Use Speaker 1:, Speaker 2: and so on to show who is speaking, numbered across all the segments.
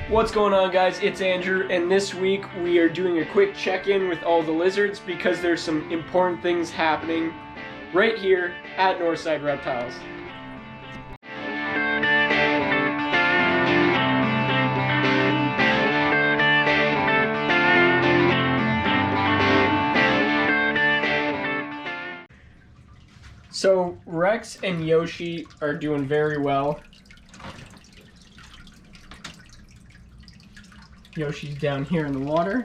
Speaker 1: What's going on, guys? It's Andrew, and this week we are doing a quick check-in with all the lizards because there's some important things happening right here at Northside Reptiles. So Rex and Yoshi are doing very well. Yoshi's down here in the water.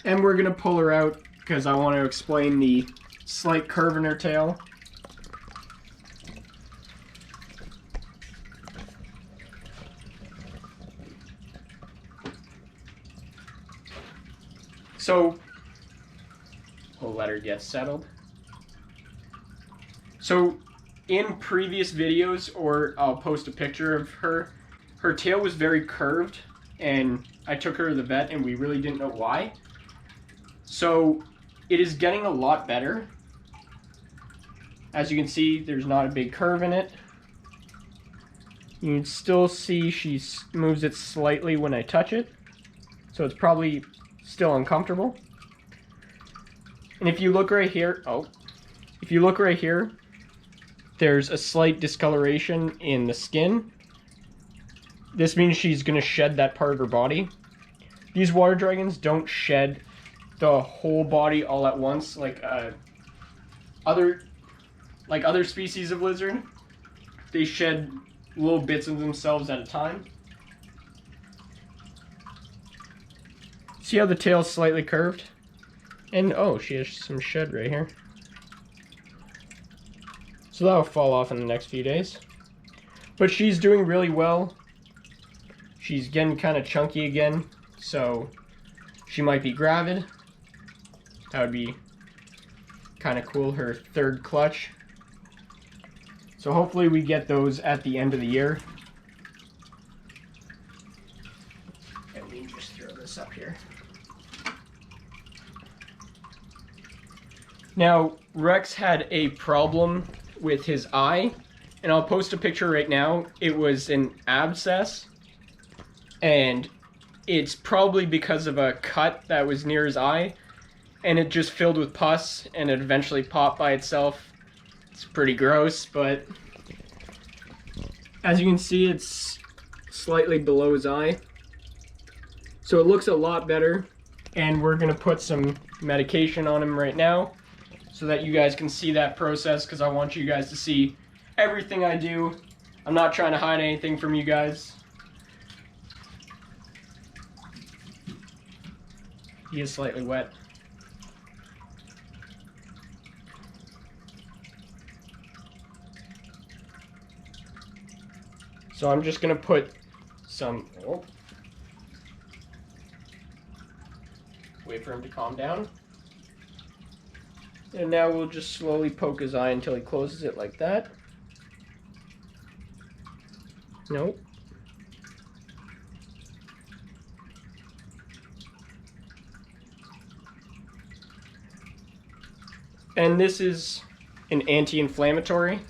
Speaker 1: And we're gonna pull her out because I want to explain the slight curve in her tail. So we'll let her get settled. So in previous videos, or I'll post a picture of her, her tail was very curved, and I took her to the vet and we really didn't know why. So it is getting a lot better. As you can see, there's not a big curve in it. You can still see she moves it slightly when I touch it, so it's probably still uncomfortable. And if you look right here, there's a slight discoloration in the skin. This means she's going to shed that part of her body. These water dragons don't shed the whole body all at once like other species of lizard. They shed little bits of themselves at a time. See how the tail's slightly curved? And oh, she has some shed right here. So that'll fall off in the next few days. But she's doing really well. She's getting kind of chunky again, so she might be gravid. That would be kind of cool, her third clutch. So hopefully we get those at the end of the year. Let me just throw this up here. Now, Rex had a problem with his eye, and I'll post a picture right now. It was an abscess, and it's probably because of a cut that was near his eye, and it just filled with pus, and it eventually popped by itself. It's pretty gross, but as you can see, it's slightly below his eye. So it looks a lot better, and we're gonna put some medication on him right now so that you guys can see that process, because I want you guys to see everything I do. I'm not trying to hide anything from you guys. He is slightly wet. So I'm just gonna put some, wait for him to calm down. And now we'll just slowly poke his eye until he closes it like that. Nope. And this is an anti-inflammatory,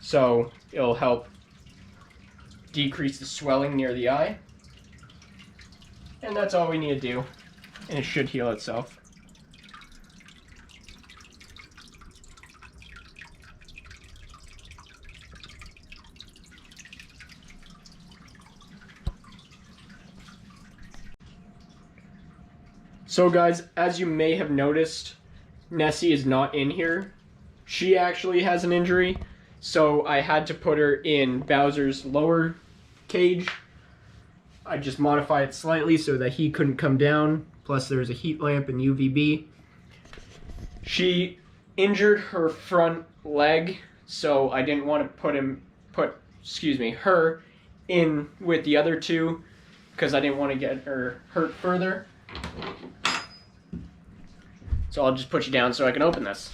Speaker 1: so it'll help decrease the swelling near the eye. And that's all we need to do, and it should heal itself. So guys, as you may have noticed, Nessie is not in here. She actually has an injury, so I had to put her in Bowser's lower cage. I just modified it slightly so that he couldn't come down, plus there's a heat lamp and UVB. She injured her front leg, so I didn't want to put her in with the other two, because I didn't want to get her hurt further. So I'll just put you down so I can open this.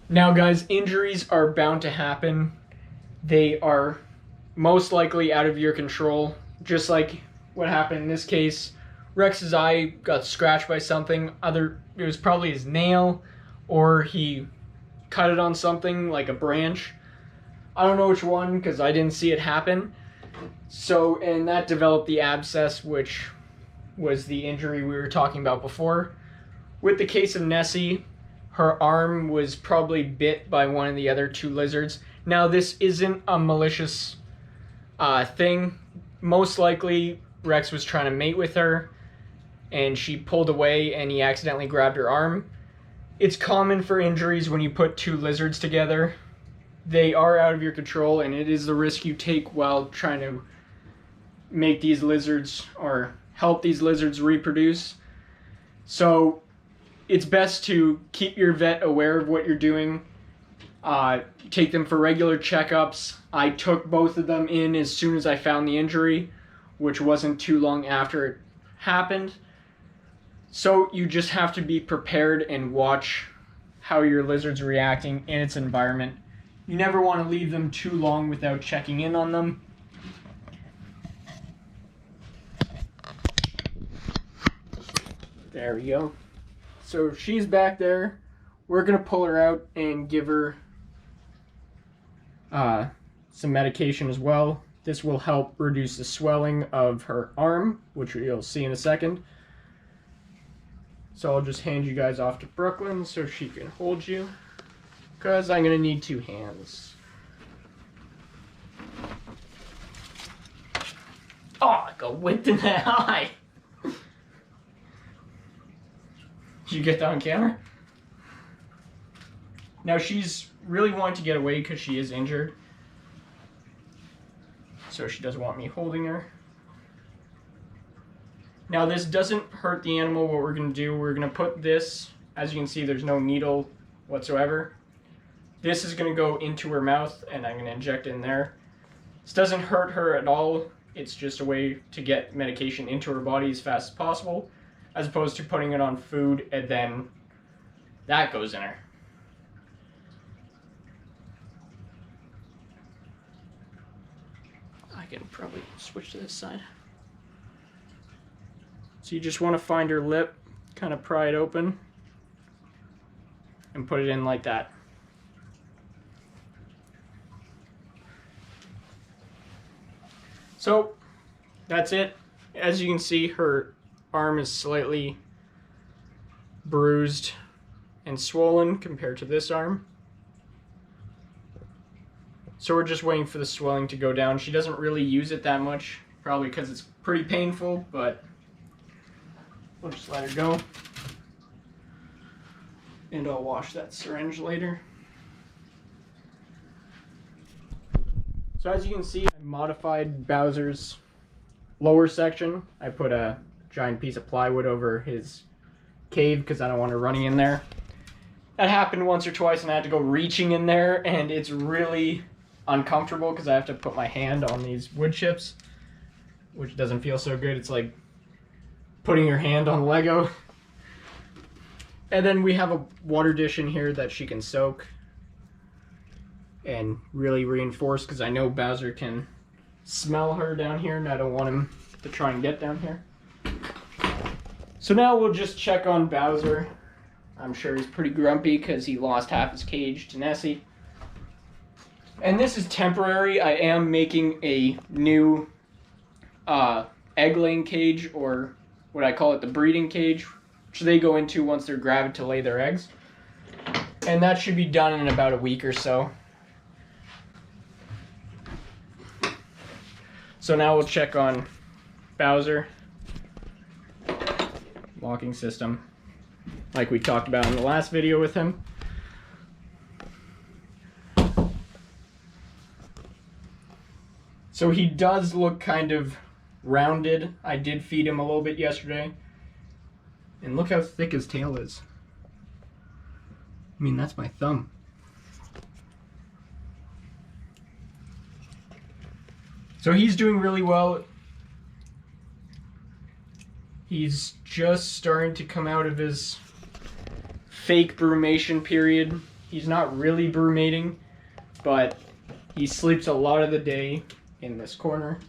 Speaker 1: Now guys, injuries are bound to happen. They are most likely out of your control, just like what happened in this case. Rex's eye got scratched by something. It was probably his nail, or he cut it on something like a branch. I don't know which one because I didn't see it happen. So, and that developed the abscess, which was the injury we were talking about before. With the case of Nessi, her arm was probably bit by one of the other 2 lizards. Now, this isn't a malicious thing. Most likely, Rex was trying to mate with her, and she pulled away, and he accidentally grabbed her arm. It's common for injuries when you put 2 lizards together. They are out of your control, and it is the risk you take while trying to make these lizards or help these lizards reproduce. So it's best to keep your vet aware of what you're doing. Take them for regular checkups. I took both of them in as soon as I found the injury, which wasn't too long after it happened. So you just have to be prepared and watch how your lizard's reacting in its environment. You never want to leave them too long without checking in on them. There we go. So she's back there. We're going to pull her out and give her some medication as well. This will help reduce the swelling of her arm, which you'll see in a second. So I'll just hand you guys off to Brooklyn so she can hold you, because I'm going to need 2 hands. Oh, I got whipped in the eye. Did you get that on camera? Now she's really wanting to get away because she is injured. So she doesn't want me holding her. Now this doesn't hurt the animal. What we're going to do, we're going to put this, as you can see there's no needle whatsoever. This is going to go into her mouth and I'm going to inject it in there. This doesn't hurt her at all. It's just a way to get medication into her body as fast as possible, as opposed to putting it on food and then that goes in her. I can probably switch to this side. So you just want to find her lip, kind of pry it open, and put it in like that. So that's it. As you can see, her arm is slightly bruised and swollen compared to this arm. So we're just waiting for the swelling to go down. She doesn't really use it that much, probably because it's pretty painful, but we'll just let her go. And I'll wash that syringe later. So as you can see, I modified Bowser's lower section. I put a giant piece of plywood over his cave because I don't want her running in there. That happened once or twice and I had to go reaching in there, and it's really uncomfortable because I have to put my hand on these wood chips, which doesn't feel so good. It's like putting your hand on Lego. And then we have a water dish in here that she can soak and really reinforce, because I know Bowser can smell her down here and I don't want him to try and get down here. So now we'll just check on Bowser. I'm sure he's pretty grumpy because he lost half his cage to Nessi. And this is temporary. I am making a new egg-laying cage, or what I call it, the breeding cage, which they go into once they're gravid to lay their eggs. And that should be done in about a week or so. So now we'll check on Bowser. Locking system, like we talked about in the last video with him. So he does look kind of rounded. I did feed him a little bit yesterday. And look how thick his tail is. I mean, that's my thumb. So he's doing really well. He's just starting to come out of his fake brumation period. He's not really brumating, but he sleeps a lot of the day in this corner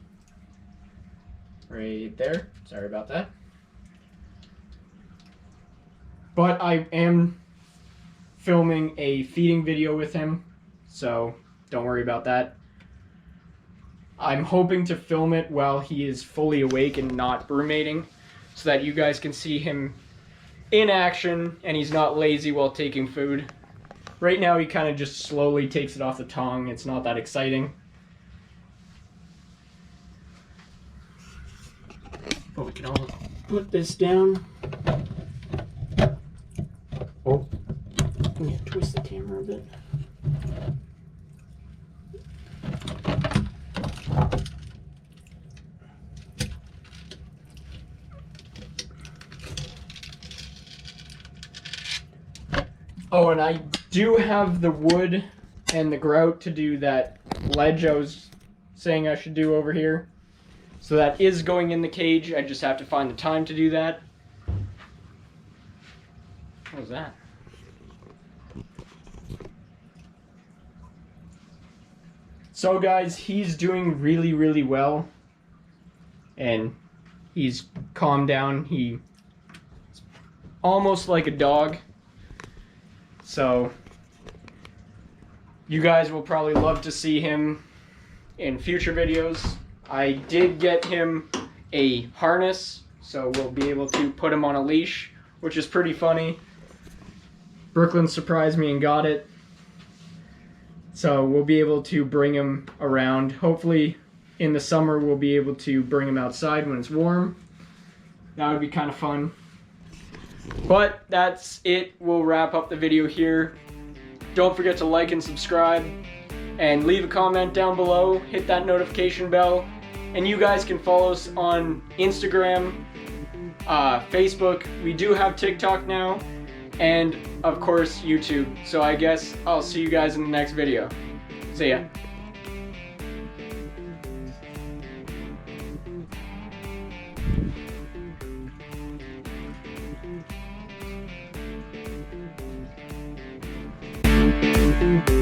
Speaker 1: right there. Sorry about that. But I am filming a feeding video with him, so don't worry about that. I'm hoping to film it while he is fully awake and not brumating, so that you guys can see him in action and he's not lazy while taking food. Right now he kind of just slowly takes it off the tongue. It's not that exciting. But we can all put this down. Oh, I'm gonna twist the camera a bit. Oh, and I do have the wood and the grout to do that ledge I was saying I should do over here. So that is going in the cage. I just have to find the time to do that. What was that? So guys, he's doing really, really well. And he's calmed down. He's almost like a dog. So you guys will probably love to see him in future videos. I did get him a harness, so we'll be able to put him on a leash, which is pretty funny. Brooklyn surprised me and got it. So we'll be able to bring him around. Hopefully in the summer we'll be able to bring him outside when it's warm. That would be kind of fun. But that's it. We'll wrap up the video here. Don't forget to like and subscribe. And leave a comment down below. Hit that notification bell. And you guys can follow us on Instagram, Facebook. We do have TikTok now. And, of course, YouTube. So I guess I'll see you guys in the next video. See ya. Thank you.